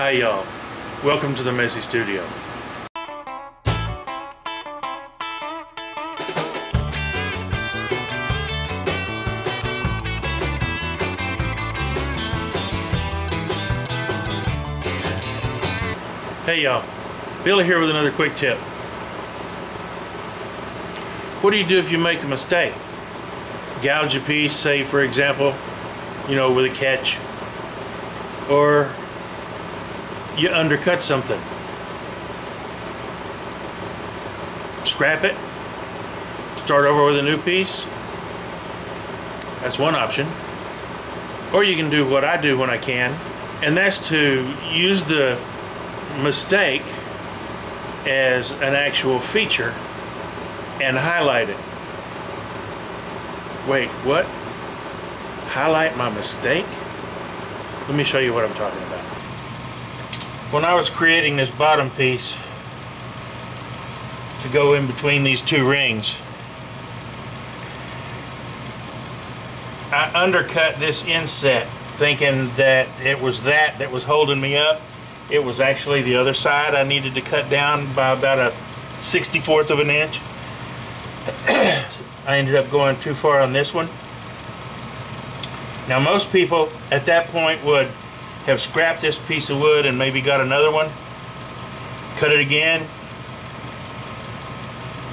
Hi y'all, welcome to the Messy Studio. Hey y'all, Billy here with another quick tip. What do you do if you make a mistake? Gouge a piece, say for example, with a catch, or you undercut something. Scrap it, start over with a new piece. That's one option. Or you can do what I do when I can, and that's to use the mistake as an actual feature and highlight it. Wait, what? Highlight my mistake? Let me show you what I'm talking about. When I was creating this bottom piece to go in between these two rings, I undercut this inset thinking that it was that was holding me up. It was actually the other side. I needed to cut down by about a 64th of an inch. I ended up going too far on this one. Now most people at that point would have scrapped this piece of wood and maybe got another one, cut it again,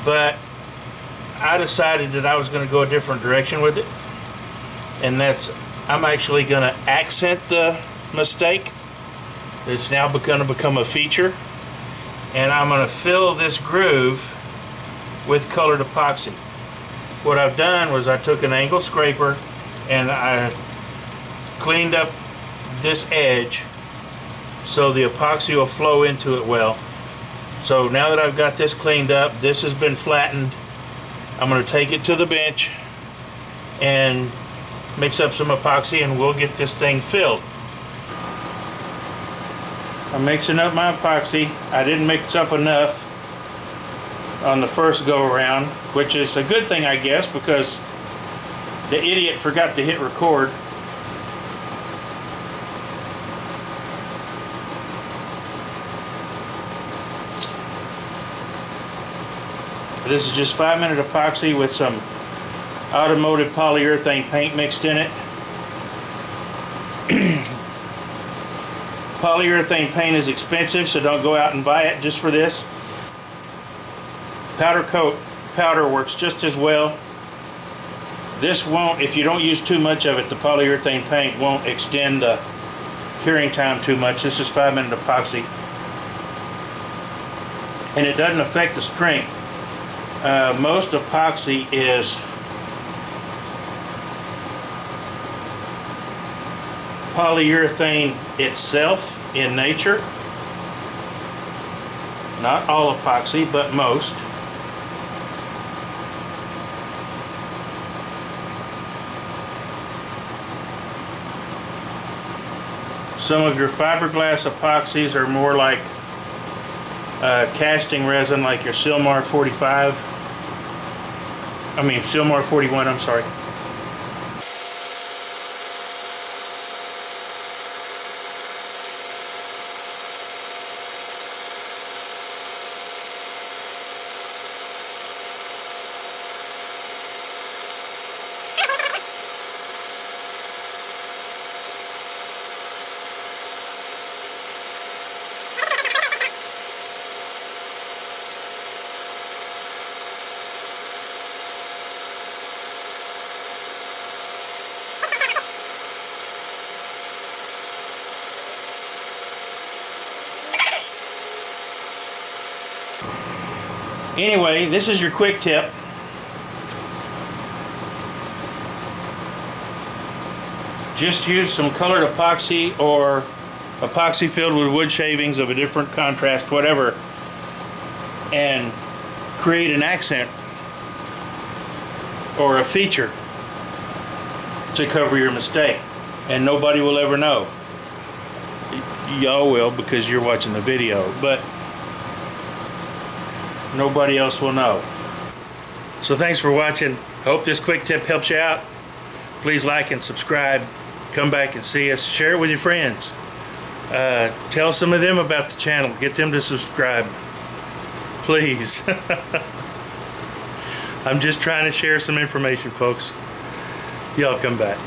but I decided that I was going to go a different direction with it, and that's I'm actually going to accent the mistake. It's now going to become a feature, and I'm going to fill this groove with colored epoxy. What I've done was I took an angle scraper and I cleaned up this edge so the epoxy will flow into it well. So now that I've got this cleaned up, this has been flattened, I'm going to take it to the bench and mix up some epoxy and we'll get this thing filled. I'm mixing up my epoxy. I didn't mix up enough on the first go around, which is a good thing I guess, because the idiot forgot to hit record. This is just 5-minute epoxy with some automotive polyurethane paint mixed in it. Polyurethane paint is expensive, so don't go out and buy it just for this. Powder coat powder works just as well. This won't, if you don't use too much of it, the polyurethane paint won't extend the curing time too much. This is 5-minute epoxy. And it doesn't affect the strength. Most epoxy is polyurethane itself in nature. Not all epoxy, but most. Some of your fiberglass epoxies are more like casting resin, like your Silmar 41, I'm sorry. Anyway, this is your quick tip. Just use some colored epoxy or epoxy filled with wood shavings of a different contrast, whatever, and create an accent or a feature to cover your mistake, and nobody will ever know. Y'all will, because you're watching the video, but nobody else will know. So thanks for watching. Hope this quick tip helps you out. Please like and subscribe. Come back and see us. Share it with your friends. Tell some of them about the channel. Get them to subscribe. Please. I'm just trying to share some information, folks. Y'all come back.